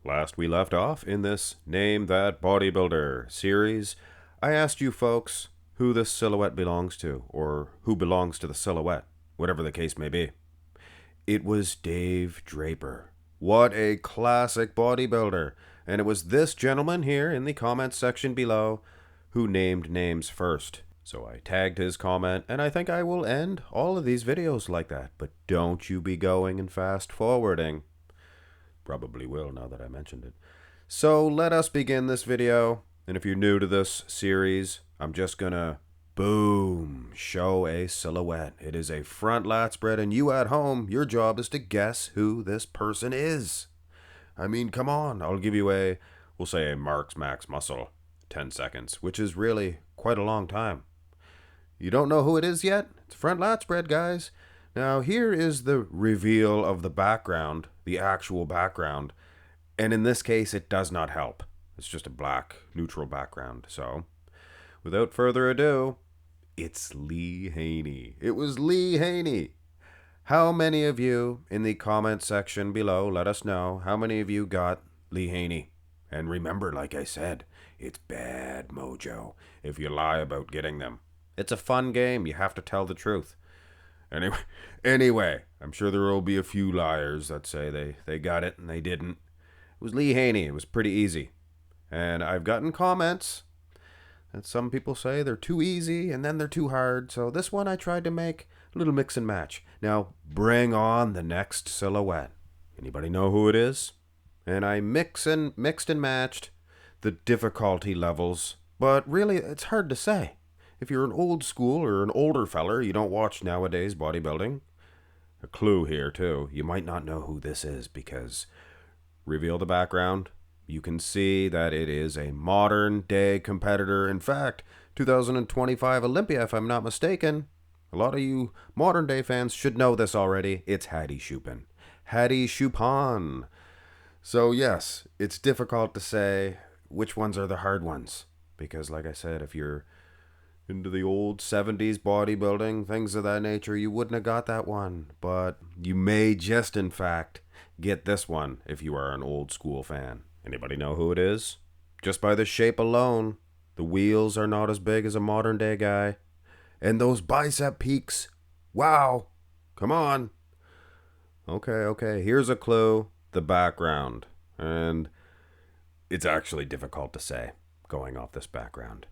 Last we left off in this Name That Bodybuilder series, I asked you folks who this silhouette belongs to, or who belongs to the silhouette, whatever the case may be. It was Dave Draper. What a classic bodybuilder. And it was this gentleman here in the comments section below who named names first. So I tagged his comment, and I think I will end all of these videos like that. But don't you be going and fast forwarding. Probably will now that I mentioned it. So let us begin this video. And if you're new to this series, I'm just gonna boom, show a silhouette. It is a front lat spread, and you at home, your job is to guess who this person is. I mean, come on, I'll give you we'll say a Mark's Max Muscle, 10 seconds, which is really quite a long time. You don't know who it is yet? It's front lat spread, guys. Now, here is the reveal of the background, the actual background, and in this case, it does not help. It's just a black, neutral background. So, without further ado, it's Lee Haney. It was Lee Haney. How many of you in the comment section below, let us know, how many of you got Lee Haney? And remember, like I said, it's bad mojo if you lie about getting them. It's a fun game. You have to tell the truth. Anyway, I'm sure there will be a few liars that say they got it and they didn't. It was Lee Haney. It was pretty easy. And I've gotten comments that some people say they're too easy and then they're too hard. So this one I tried to make a little mix and match. Now, bring on the next silhouette. Anybody know who it is? And I mixed and matched the difficulty levels. But really, it's hard to say. If you're an old school or an older feller, you don't watch nowadays bodybuilding. A clue here, too. You might not know who this is because, reveal the background, you can see that it is a modern-day competitor. In fact, 2025 Olympia, if I'm not mistaken. A lot of you modern-day fans should know this already. It's Hadi Choopan. Hadi Choopan. So, yes, it's difficult to say which ones are the hard ones. Because, like I said, if you're into the old 70s bodybuilding, things of that nature, you wouldn't have got that one. But you may just, in fact, get this one if you are an old school fan. Anybody know who it is? Just by the shape alone, the wheels are not as big as a modern day guy. And those bicep peaks, wow, come on. Okay, here's a clue, the background. And it's actually difficult to say, going off this background.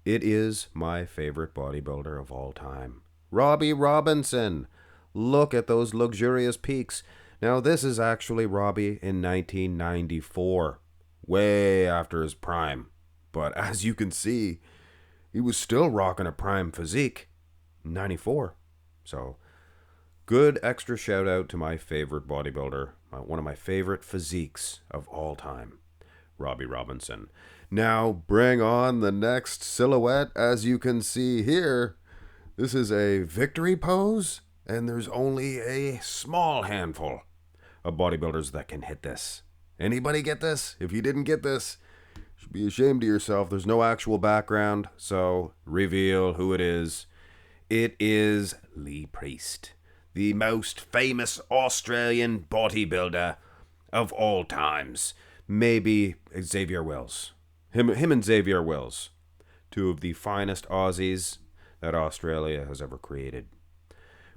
It is my favorite bodybuilder of all time. Robbie Robinson. Look at those luxurious peaks. Now, this is actually Robbie in 1994. Way after his prime. But as you can see, he was still rocking a prime physique. 94. So, good extra shout out to my favorite bodybuilder. One of my favorite physiques of all time. Robbie Robinson. Now bring on the next silhouette. As you can see here, this is a victory pose, and there's only a small handful of bodybuilders that can hit this. Anybody get this? If you didn't get this, you should be ashamed of yourself. There's no actual background, so reveal who it is. It is Lee Priest, the most famous Australian bodybuilder of all times. Maybe Xavier Wills. Him and Xavier Wills. Two of the finest Aussies that Australia has ever created.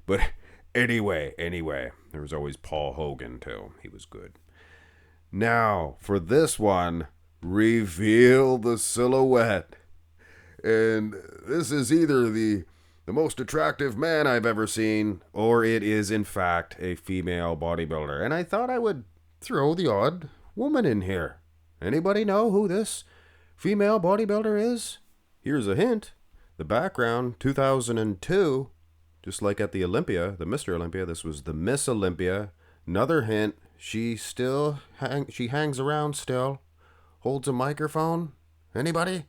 But anyway, there was always Paul Hogan too. He was good. Now, for this one, reveal the silhouette. And this is either the most attractive man I've ever seen, or it is in fact a female bodybuilder. And I thought I would throw the odd woman in here. Anybody know who this female bodybuilder is? Here's a hint. The background, 2002, just like at the Olympia, the Mr. Olympia, this was the Miss Olympia. Another hint, she hangs around still, holds a microphone. Anybody?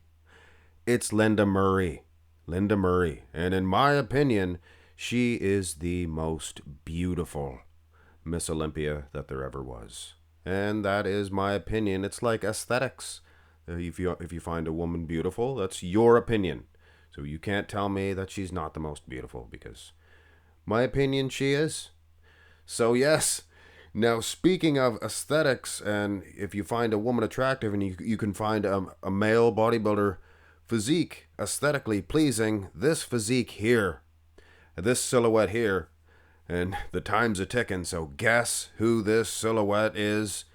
It's Linda Murray. Linda Murray. And in my opinion, she is the most beautiful Miss Olympia that there ever was. And that is my opinion. It's like aesthetics. If you find a woman beautiful, that's your opinion. So you can't tell me that she's not the most beautiful, because my opinion, she is. So yes, Now, speaking of aesthetics, and if you find a woman attractive and you can find a male bodybuilder physique aesthetically pleasing, this physique here, this silhouette here, and the time's a ticking, so guess who this silhouette is?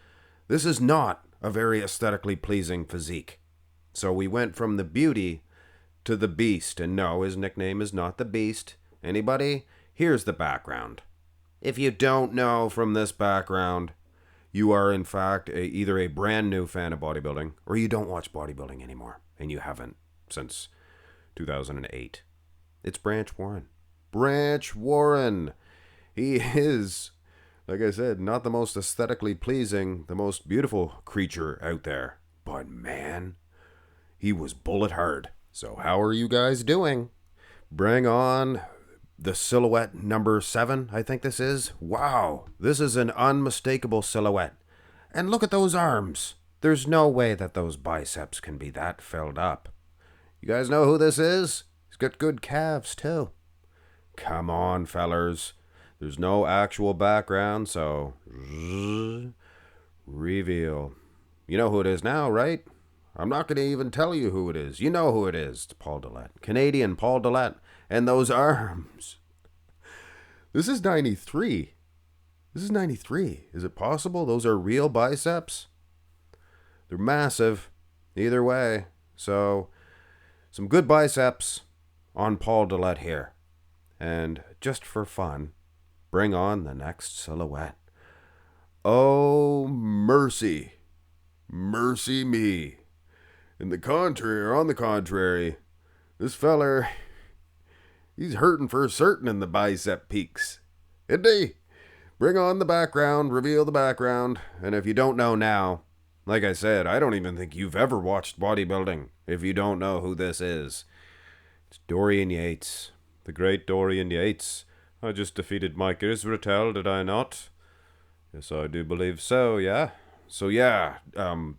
This is not a very aesthetically pleasing physique. So we went from the beauty to the beast, and no, his nickname is not the beast. Anybody? Here's the background. If you don't know from this background, you are in fact either a brand new fan of bodybuilding, or you don't watch bodybuilding anymore, and you haven't since 2008. It's Branch Warren. Branch Warren. He is, like I said, not the most aesthetically pleasing, the most beautiful creature out there. But man, he was bullet hard. So how are you guys doing? Bring on the silhouette number 7, I think this is. Wow, this is an unmistakable silhouette. And look at those arms. There's no way that those biceps can be that filled up. You guys know who this is? He's got good calves too. Come on, fellers. There's no actual background, so reveal. You know who it is now, right? I'm not going to even tell you who it is. You know who it is. It's Paul Dillette. Canadian Paul Dillette. And those arms. This is 93. This is 93. Is it possible those are real biceps? They're massive. Either way. So, some good biceps on Paul Dillette here. And just for fun, bring on the next silhouette. Oh, mercy. Mercy me. On the contrary, this feller, he's hurting for certain in the bicep peaks. Isn't he? Bring on the background, reveal the background. And if you don't know now, like I said, I don't even think you've ever watched bodybuilding if you don't know who this is. It's Dorian Yates. The great Dorian Yates. I just defeated Mike Israetel, did I not? Yes, I do believe so, yeah. So yeah,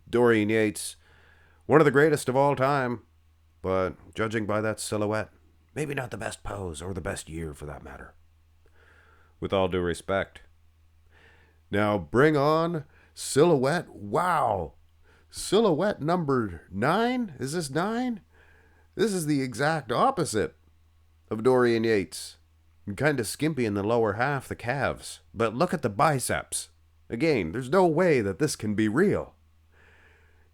Dorian Yates, one of the greatest of all time, but judging by that silhouette, maybe not the best pose or the best year for that matter. With all due respect. Now bring on silhouette. Wow. Silhouette number 9? Is this 9? This is the exact opposite of Dorian Yates. Kind of skimpy in the lower half, the calves. But look at the biceps. Again, there's no way that this can be real.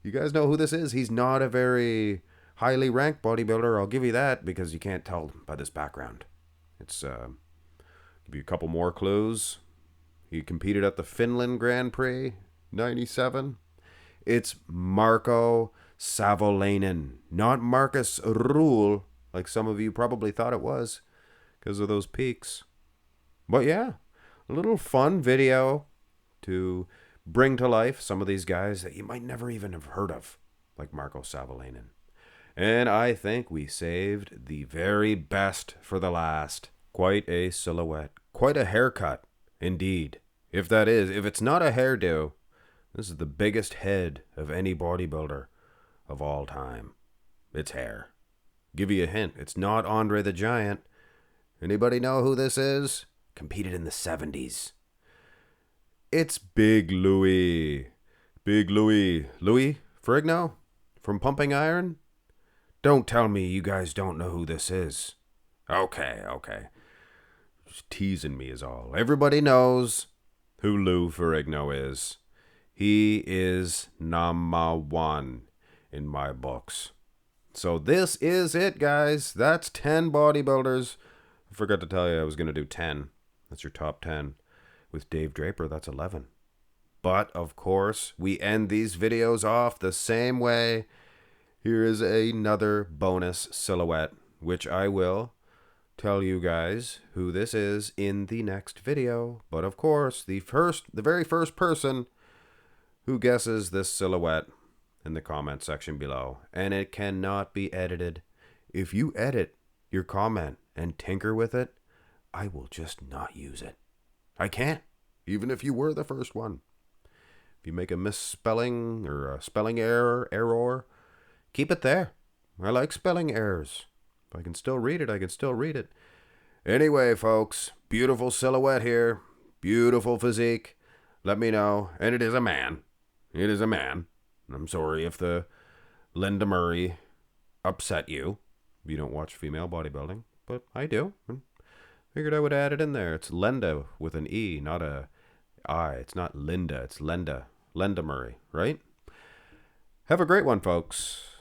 You guys know who this is? He's not a very highly ranked bodybuilder, I'll give you that, because you can't tell by this background. It's, give you a couple more clues. He competed at the Finland Grand Prix, 97. It's Marko Savolainen, not Marcus Ruhl, like some of you probably thought it was, because of those peaks. But yeah, a little fun video to bring to life some of these guys that you might never even have heard of, like Marko Savolainen. And I think we saved the very best for the last. Quite a silhouette. Quite a haircut, indeed. If it's not a hairdo, this is the biggest head of any bodybuilder of all time. It's hair. Give you a hint, it's not Andre the Giant. Anybody know who this is? Competed in the 70s. It's Big Louie. Big Louie. Louis Ferrigno? From Pumping Iron? Don't tell me you guys don't know who this is. Okay. Just teasing me is all. Everybody knows who Lou Ferrigno is. He is number 1 in my books. So this is it, guys. That's 10 bodybuilders. I forgot to tell you I was going to do 10. That's your top 10. With Dave Draper, that's 11. But, of course, we end these videos off the same way. Here is another bonus silhouette, which I will tell you guys who this is in the next video. But, of course, the very first person who guesses this silhouette in the comment section below, and it cannot be edited. If you edit your comment and tinker with it, I will just not use it. I can't, even if you were the first one. If you make a misspelling or a spelling error, keep it there. I like spelling errors. If I can still read it, I can still read it. Anyway, folks, beautiful silhouette here. Beautiful physique. let me know. And it is a man. It is a man. I'm sorry if the Linda Murray upset you. You don't watch female bodybuilding, but I do. And figured I would add it in there. It's Linda with an E, not a I. It's not Linda, it's Linda. Linda Murray, right? Have a great one, folks.